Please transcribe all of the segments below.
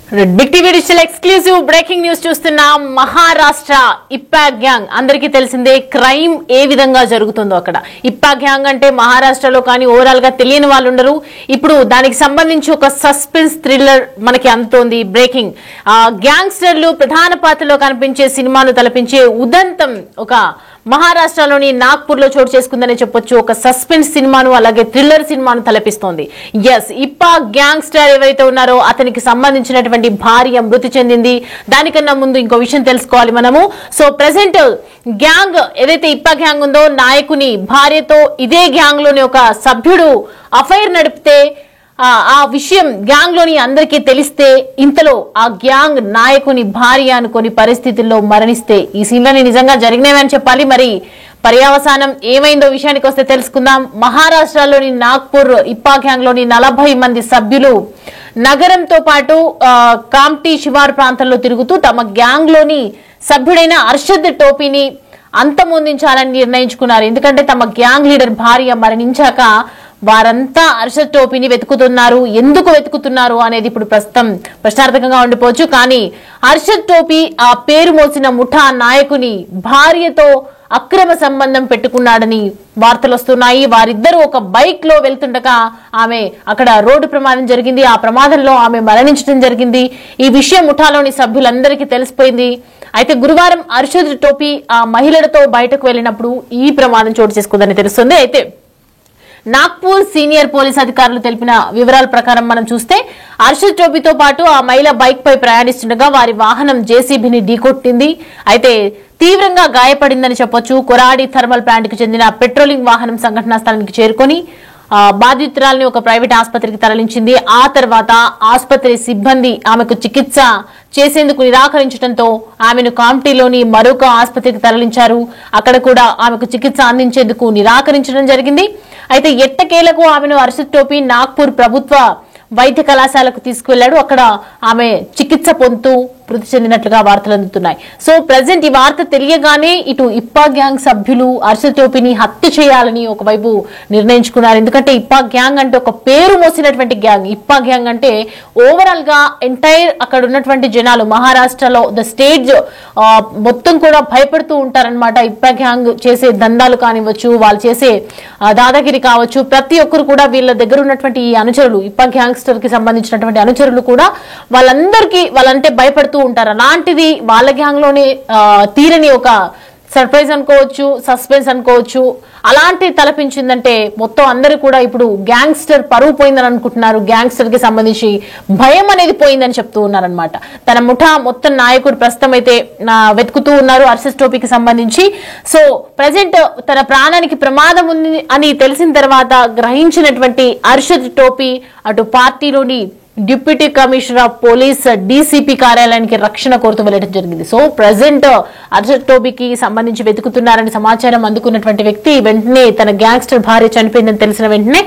Big TV digital exclusive breaking news చూస్తున్నాం. Maharashtra ఇప్పా gang అందరికీ తెలిసిందే. క్రైమ్ ఏ విధంగా జరుగుతుందో అక్కడ ఇప్పా గ్యాంగ్ అంటే మహారాష్ట్రలో కానీ ఓవరాల్ గా తెలియని వాళ్ళు ఉండరు. ఇప్పుడు దానికి సంబంధించి ఒక సస్పెన్స్ థ్రిల్లర్ మనకి అందుతోంది. బ్రేకింగ్ గ్యాంగ్స్టర్లు ప్రధాన పాత్రలో కనిపించే సినిమాను తలపించే ఉదంతం ఒక మహారాష్ట్రలోని నాగ్పూర్ లో చోటు చేసుకుందని చెప్పొచ్చు. ఒక సస్పెన్స్ సినిమాను అలాగే థ్రిల్లర్ సినిమాను తలపిస్తోంది. ఎస్, ఇప్పా గ్యాంగ్స్టర్ ఎవరైతే ఉన్నారో అతనికి సంబంధించినటువంటి భార్య మృతి చెందింది. దానికన్నా ముందు ఇంకో విషయం తెలుసుకోవాలి మనము. సో ప్రెసెంట్ గ్యాంగ్ ఏదైతే ఇప్పా గ్యాంగ్ ఉందో నాయకుని భార్యతో ఇదే గ్యాంగ్ లోని ఒక సభ్యుడు అఫైర్ నడిపితే ఆ విషయం గ్యాంగ్ లోని అందరికీ తెలిస్తే ఇంతలో ఆ గ్యాంగ్ నాయకుని భార్య అనుకుని పరిస్థితుల్లో మరణిస్తే ఈ సీన్లని నిజంగా జరిగినవని చెప్పాలి. మరి పర్యవసానం ఏమైందో విషయానికి వస్తే తెలుసుకుందాం. మహారాష్ట్రలోని నాగ్పూర్ ఇప్పా గ్యాంగ్ లోని 40 మంది సభ్యులు నగరంతో పాటు కామ్టీ శివారు ప్రాంతంలో తిరుగుతూ తమ గ్యాంగ్ లోని సభ్యుడైన అర్షద్ టోపీని అంతమొందించాలని నిర్ణయించుకున్నారు. ఎందుకంటే తమ గ్యాంగ్ లీడర్ భార్య మరణించాక వారంతా అర్షద్ టోపీని వెతుకుతున్నారు. ఎందుకు వెతుకుతున్నారు అనేది ఇప్పుడు ప్రస్తుతం ప్రశ్నార్థకంగా ఉండిపోవచ్చు. కానీ అర్షద్ టోపీ ఆ పేరు మోసిన ముఠా నాయకుని భార్యతో అక్రమ సంబంధం పెట్టుకున్నాడని వార్తలు వస్తున్నాయి. వారిద్దరూ ఒక బైక్ లో వెళ్తుండగా ఆమె అక్కడ రోడ్డు ప్రమాదం జరిగింది. ఆ ప్రమాదంలో ఆమె మరణించడం జరిగింది. ఈ విషయం ముఠాలోని సభ్యులందరికీ తెలిసిపోయింది. అయితే గురువారం అర్షద్ టోపీ ఆ మహిళలతో బయటకు వెళ్లినప్పుడు ఈ ప్రమాదం చోటు చేసుకుందని తెలుస్తుంది. అయితే నాగ్పూర్ సీనియర్ పోలీస్ అధికారులు తెలిపిన వివరాల ప్రకారం మనం చూస్తే అర్షద్ టోపీతో పాటు ఆ మహిళ బైక్ పై ప్రయాణిస్తుండగా వారి వాహనం జేసీబీని ఢీకొట్టింది. అయితే తీవ్రంగా గాయపడిందని చెప్పొచ్చు. కొరాడి థర్మల్ ప్లాంట్ కు చెందిన పెట్రోలింగ్ వాహనం సంఘటనా స్థలానికి చేరుకొని బాధితురాల్ని ఒక ప్రైవేట్ ఆసుపత్రికి తరలించింది. ఆ తర్వాత ఆసుపత్రి సిబ్బంది ఆమెకు చికిత్స చేసేందుకు నిరాకరించడంతో ఆమెను కామ్టీలోని మరొక ఆసుపత్రికి తరలించారు. అక్కడ కూడా ఆమెకు చికిత్స అందించేందుకు నిరాకరించడం జరిగింది. అయితే ఎట్టకేలకు ఆమెను అర్షద్ టోపీ నాగ్పూర్ ప్రభుత్వ వైద్య కళాశాలకు తీసుకువెళ్లాడు. అక్కడ ఆమె చికిత్స పొందుతూ మృతి చెందినట్లుగా వార్తలు అందుతున్నాయి. సో ప్రెసెంట్ ఈ వార్త తెలియగానే ఇటు ఇప్పా గ్యాంగ్ సభ్యులు అర్షద్ టోపీని హత్య చేయాలని ఒకవైపు నిర్ణయించుకున్నారు. ఎందుకంటే ఇప్పా గ్యాంగ్ అంటే ఒక పేరు మోసినటువంటి గ్యాంగ్. ఇప్పా గ్యాంగ్ అంటే ఓవరాల్ గా ఎంటైర్ అక్కడ ఉన్నటువంటి జనాలు మహారాష్ట్రలో ద స్టేట్ మొత్తం కూడా భయపడుతూ ఉంటారనమాట. ఇప్పా గ్యాంగ్ చేసే దందాలు కానివ్వచ్చు, వాళ్ళు చేసే దాదాగిరి కావచ్చు, ప్రతి ఒక్కరు కూడా వీళ్ళ దగ్గర ఉన్నటువంటి ఈ అనుచరులు ఇప్పా గ్యాంగ్స్టర్ కి సంబంధించినటువంటి అనుచరులు కూడా వాళ్ళంటే భయపడుతూ ఉంటారు. అలాంటిది వాళ్ళ గ్యాంగ్ లోనే తీరని ఒక సర్ప్రైజ్ అనుకోవచ్చు, సస్పెన్స్ అనుకోవచ్చు, అలాంటి తలపించిందంటే మొత్తం అందరూ కూడా ఇప్పుడు గ్యాంగ్స్టర్ పరువు పోయిందని అనుకుంటున్నారు. గ్యాంగ్స్టర్ కి సంబంధించి భయం అనేది పోయిందని చెప్తూ ఉన్నారనమాట. తన ముఠా మొత్తం నాయకుడు ప్రస్తుతం అయితే వెతుకుతూ ఉన్నారు అర్షద్ టోపీకి సంబంధించి. సో ప్రజెంట్ తన ప్రాణానికి ప్రమాదం ఉంది అని తెలిసిన తర్వాత గ్రహించినటువంటి అర్షద్ టోపీ అటు పార్టీలోని deputy commissioner of police DCP కార్యాలయానికి రక్షణ కోరుతూ వెళ్లడం జరిగింది. సో ప్రెసెంట్ అర్షద్ టోపీకి సంబంధించి వెతుకుతున్నారని సమాచారం అందుకున్నటువంటి వ్యక్తి వెంటనే తన గ్యాంగ్స్టర్ భార్య చనిపోయిందని తెలిసిన వెంటనే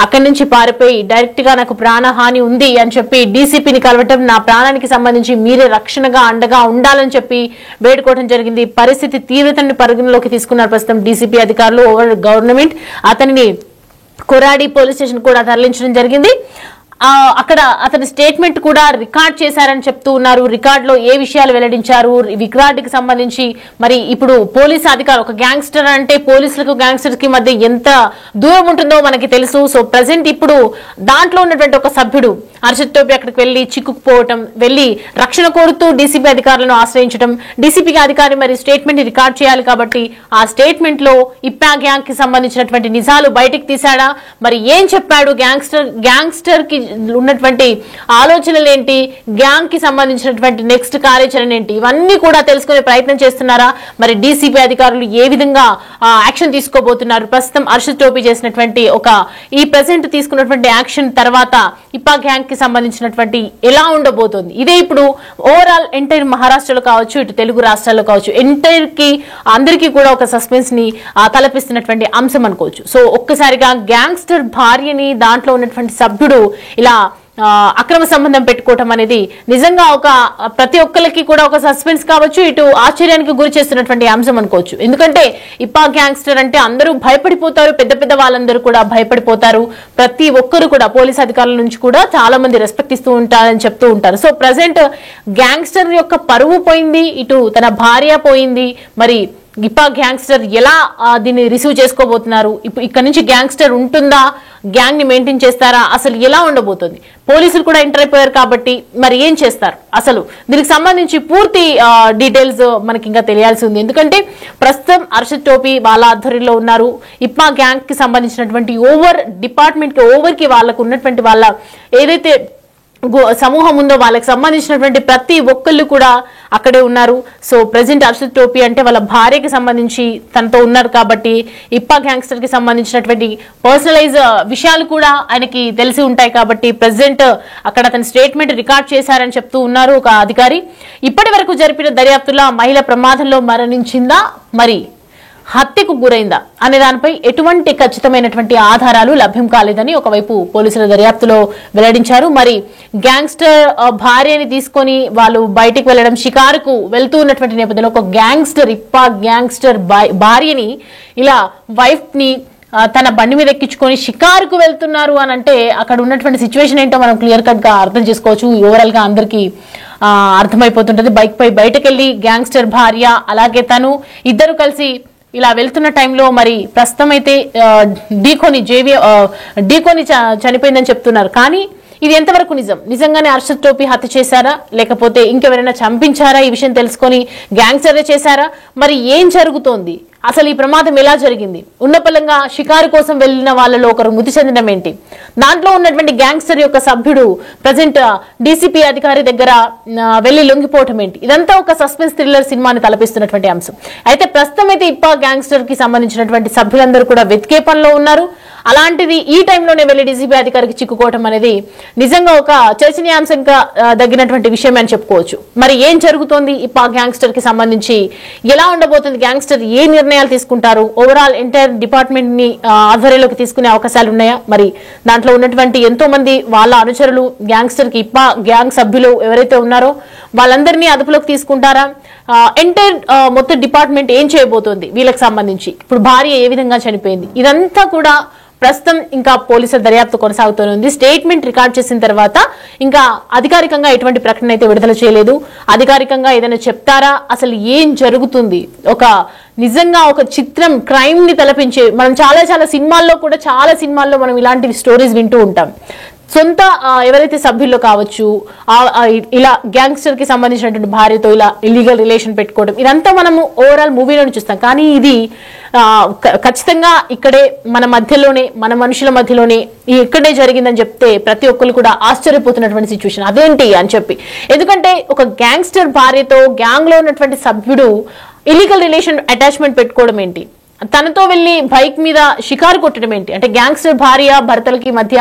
అక్కడి నుంచి పారిపోయి డైరెక్ట్ గా నాకు ప్రాణహాని ఉంది అని చెప్పి డీసీపీని కలవటం, నా ప్రాణానికి సంబంధించి మీరే రక్షణగా అండగా ఉండాలని చెప్పి వేడుకోవడం జరిగింది. పరిస్థితి తీవ్రతని పరిగణలోకి తీసుకున్నారు ప్రస్తుతం డీసీపీ అధికారులు. ఓవర్ గవర్నమెంట్ అతనిని కొరాడి పోలీస్ స్టేషన్ కూడా తరలించడం జరిగింది. అక్కడ అతని స్టేట్మెంట్ కూడా రికార్డ్ చేశారని చెప్తూ ఉన్నారు. రికార్డ్ లో ఏ విషయాలు వెల్లడించారు, రికార్డుకి సంబంధించి మరి ఇప్పుడు పోలీస్ అధికారులు, ఒక గ్యాంగ్స్టర్ అంటే పోలీసులకు గ్యాంగ్స్టర్ కి మధ్య ఎంత దూరం ఉంటుందో మనకి తెలుసు. సో ప్రెసెంట్ ఇప్పుడు దాంట్లో ఉన్నటువంటి ఒక సభ్యుడు అర్షద్ టోపీ అక్కడికి వెళ్లి చిక్కుకుపోవటం, వెళ్లి రక్షణ కోరుతూ డీసీపీ అధికారులను ఆశ్రయించడం, డీసీపీ అధికారి మరి స్టేట్మెంట్ రికార్డ్ చేయాలి కాబట్టి ఆ స్టేట్మెంట్ లో ఇప్పా గ్యాంగ్ కి సంబంధించినటువంటి నిజాలు బయటికి తీశాడా, మరి ఏం చెప్పాడు, గ్యాంగ్స్టర్ కి ఉన్నటువంటి ఆలోచనలు ఏంటి, గ్యాంగ్ కి సంబంధించినటువంటి నెక్స్ట్ కార్యాచరణ ఏంటి, ఇవన్నీ కూడా తెలుసుకునే ప్రయత్నం చేస్తున్నారా, మరి డీసీపీ అధికారులు ఏ విధంగా యాక్షన్ తీసుకోబోతున్నారు, ప్రస్తుతం అర్షద్ టోపీ చేసినటువంటి ఈ ప్రెసెంట్ తీసుకున్నటువంటి యాక్షన్ తర్వాత ఇప్పా గ్యాంగ్ కి సంబంధించినటువంటి ఎలా ఉండబోతోంది, ఇదే ఇప్పుడు ఓవరాల్ ఎంటైర్ మహారాష్ట్రలో కావచ్చు, ఇటు తెలుగు రాష్ట్రాల్లో కావచ్చు, ఎంటైర్ కి అందరికీ కూడా ఒక సస్పెన్స్ ని తలపిస్తున్నటువంటి అంశం అనుకోవచ్చు. సో ఒక్కసారిగా గ్యాంగ్స్టర్ భార్యని దాంట్లో ఉన్నటువంటి సభ్యుడు ఇలా అక్రమ సంబంధం పెట్టుకోవటం అనేది నిజంగా ఒక ప్రతి ఒక్కరికి కూడా ఒక సస్పెన్స్ కావచ్చు, ఇటు ఆశ్చర్యానికి గురి చేస్తున్నటువంటి అంశం అనుకోవచ్చు. ఎందుకంటే ఇప్పా గ్యాంగ్స్టర్ అంటే అందరూ భయపడిపోతారు, పెద్ద పెద్ద వాళ్ళందరూ కూడా భయపడిపోతారు. ప్రతి ఒక్కరు కూడా పోలీస్ అధికారుల నుంచి కూడా చాలా మంది రెస్పెక్ట్ ఇస్తూ ఉంటారని చెప్తూ ఉంటారు. సో ప్రజెంట్ గ్యాంగ్స్టర్ యొక్క పరువు పోయింది, ఇటు తన భార్య పోయింది. మరి ఇప్పా గ్యాంగ్స్టర్ ఎలా దీన్ని రిసీవ్ చేసుకోబోతున్నారు, ఇక్కడ నుంచి గ్యాంగ్స్టర్ ఉంటుందా, గ్యాంగ్ ని మెయింటైన్ చేస్తారా, అసలు ఎలా ఉండబోతుంది? పోలీసులు కూడా ఎంటర్ అయిపోయారు కాబట్టి మరి ఏం చేస్తారు, అసలు దీనికి సంబంధించి పూర్తి డీటెయిల్స్ మనకి ఇంకా తెలియాల్సి ఉంది. ఎందుకంటే ప్రస్తుతం అర్షద్ టోపీ వాళ్ళ ఆధ్వర్యంలో ఉన్నారు. ఇప్పా గ్యాంగ్ కి సంబంధించినటువంటి ఓవర్ కి వాళ్ళకు ఉన్నటువంటి వాళ్ళ ఏదైతే సమూహం ఉందో వాళ్ళకి సంబంధించినటువంటి ప్రతి ఒక్కళ్ళు కూడా అక్కడే ఉన్నారు. సో ప్రెసెంట్ అర్షద్ టోపీ అంటే వాళ్ళ భార్యకి సంబంధించి తనతో ఉన్నారు కాబట్టి ఇప్పా గ్యాంగ్స్టర్ కి సంబంధించినటువంటి పర్సనలైజ్ విషయాలు కూడా ఆయనకి తెలిసి ఉంటాయి కాబట్టి ప్రెసెంట్ అక్కడ అతని స్టేట్మెంట్ రికార్డ్ చేశారని చెప్తూ ఉన్నారు ఒక అధికారి. ఇప్పటి వరకు జరిపిన దర్యాప్తులో మహిళ ప్రమాదంలో మరణించిందా, మరి హత్యకు గురైందా అనే దానిపై ఎటువంటి ఖచ్చితమైనటువంటి ఆధారాలు లభ్యం కాలేదని ఒకవైపు పోలీసుల దర్యాప్తులో వెల్లడించారు. మరి గ్యాంగ్స్టర్ భార్యని తీసుకొని వాళ్ళు బయటికి వెళ్లడం, షికారుకు వెళ్తూ ఉన్నటువంటి నేపథ్యంలో ఒక గ్యాంగ్స్టర్ ఇప్పా గ్యాంగ్స్టర్ భార్యని ఇలా వైఫ్ ని తన బండి మీద ఎక్కించుకొని షికారుకు వెళ్తున్నారు అని అంటే అక్కడ ఉన్నటువంటి సిచ్యువేషన్ ఏంటో మనం క్లియర్ కట్ గా అర్థం చేసుకోవచ్చు. ఓవరాల్ గా అందరికి అర్థమైపోతుంటది. బైక్ పై బయటకెళ్లి గ్యాంగ్స్టర్ భార్య అలాగే తను ఇద్దరు కలిసి ఇలా వెళ్తున్న టైంలో మరి ప్రస్తుతం అయితే ఢీకొని చనిపోయిందని చెప్తున్నారు. కానీ ఇది ఎంతవరకు నిజంగానే అర్షద్ టోపీ హత్య చేశారా, లేకపోతే ఇంకెవరైనా చంపించారా, ఈ విషయం తెలుసుకొని గ్యాంగ్స్టరే చేశారా, మరి ఏం జరుగుతోంది, అసలు ఈ ప్రమాదం ఎలా జరిగింది, ఉన్నపలంగా షికారు కోసం వెళ్లిన వాళ్ళలో ఒకరు మృతి చెందడం ఏంటి, దాంట్లో ఉన్నటువంటి గ్యాంగ్స్టర్ యొక్క సభ్యుడు ప్రజెంట్ డీసీపీ అధికారి దగ్గర వెళ్లి లొంగిపోవటం ఏంటి, ఇదంతా ఒక సస్పెన్స్ థ్రిల్లర్ సినిమాని తలపిస్తున్నటువంటి అంశం. అయితే ప్రస్తుతం అయితే ఇప్పా గ్యాంగ్స్టర్ కి సంబంధించినటువంటి సభ్యులందరూ కూడా వెతికే పనిలో ఉన్నారు. అలాంటిది ఈ టైంలోనే వెళ్లి డీసీపీ అధికారికి చిక్కుకోవటం అనేది నిజంగా ఒక చర్చనీయాంశంగా తగినటువంటి విషయం అని చెప్పుకోవచ్చు. మరి ఏం జరుగుతోంది, ఇప్పా గ్యాంగ్స్టర్ కి సంబంధించి ఎలా ఉండబోతుంది, గ్యాంగ్స్టర్ ఏ నిర్ణయాలు తీసుకుంటారు, ఓవరాల్ ఎంటైర్ డిపార్ట్మెంట్ ని ఆధ్వర్యంలోకి తీసుకునే అవకాశాలు ఉన్నాయా, మరి దాంట్లో ఉన్నటువంటి ఎంతో మంది వాళ్ళ అనుచరులు గ్యాంగ్స్టర్ కి ఇప్పా గ్యాంగ్ సభ్యులు ఎవరైతే ఉన్నారో వాళ్ళందరినీ అదుపులోకి తీసుకుంటారా, ఎంటైర్ మొత్తం డిపార్ట్మెంట్ ఏం చేయబోతోంది వీళ్ళకి సంబంధించి, ఇప్పుడు భార్య ఏ విధంగా చనిపోయింది, ఇదంతా కూడా ప్రస్తుతం ఇంకా పోలీసుల దర్యాప్తు కొనసాగుతూనే ఉంది. స్టేట్మెంట్ రికార్డ్ చేసిన తర్వాత ఇంకా అధికారికంగా ఎటువంటి ప్రకటన అయితే విడుదల చేయలేదు. అధికారికంగా ఏదైనా చెప్తారా, అసలు ఏం జరుగుతుంది, ఒక నిజంగా ఒక చిత్రం క్రైమ్ ని తలపించే మనం చాలా సినిమాల్లో మనం ఇలాంటి స్టోరీస్ వింటూ ఉంటాం. సొంత ఎవరైతే సభ్యుల్లో కావచ్చు ఇలా గ్యాంగ్స్టర్ కి సంబంధించినటువంటి భార్యతో ఇలా ఇల్లీగల్ రిలేషన్ పెట్టుకోవడం, ఇదంతా మనము ఓవరాల్ మూవీలోనే చూస్తాం. కానీ ఇది ఖచ్చితంగా ఇక్కడే మన మధ్యలోనే మన మనుషుల మధ్యలోనే ఇక్కడే జరిగిందని చెప్తే ప్రతి ఒక్కరు కూడా ఆశ్చర్యపోతున్నటువంటి సిచ్యువేషన్ అదేంటి అని చెప్పి. ఎందుకంటే ఒక గ్యాంగ్స్టర్ భార్యతో గ్యాంగ్ లో ఉన్నటువంటి సభ్యుడు ఇల్లీగల్ రిలేషన్ అటాచ్మెంట్ పెట్టుకోవడం ఏంటి, తనతో వెళ్లి బైక్ మీద షికారు కొట్టడం ఏంటి, అంటే గ్యాంగ్స్టర్ భార్య భర్తలకి మధ్య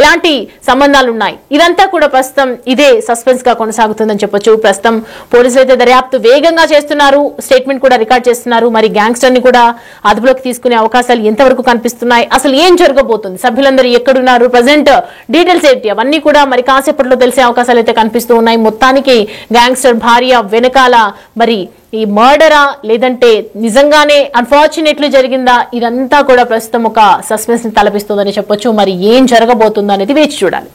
ఎలాంటి సంబంధాలు ఉన్నాయి, ఇదంతా కూడా ప్రస్తుతం ఇదే సస్పెన్స్ గా కొనసాగుతుందని చెప్పొచ్చు. ప్రస్తుతం పోలీసులు అయితే దర్యాప్తు వేగంగా చేస్తున్నారు, స్టేట్మెంట్ కూడా రికార్డ్ చేస్తున్నారు. మరి గ్యాంగ్స్టర్ ని కూడా అదుపులోకి తీసుకునే అవకాశాలు ఎంతవరకు కనిపిస్తున్నాయి, అసలు ఏం జరగబోతుంది, సభ్యులందరూ ఎక్కడున్నారు, ప్రజెంట్ డీటెయిల్స్ ఏంటి, అవన్నీ కూడా మరి కాసేపట్లో తెలిసే అవకాశాలు అయితే కనిపిస్తూ ఉన్నాయి. మొత్తానికి గ్యాంగ్స్టర్ భార్య వెనకాల మరి ఈ మర్డరా లేదంటే నిజంగానే అన్ఫార్చునేట్లీ జరిగిందా, ఇదంతా కూడా ప్రస్తుతం ఒక సస్పెన్స్ ని తలపిస్తుందని చెప్పొచ్చు. మరి ఏం జరగబోతుందో అనేది వేచి చూడాలి.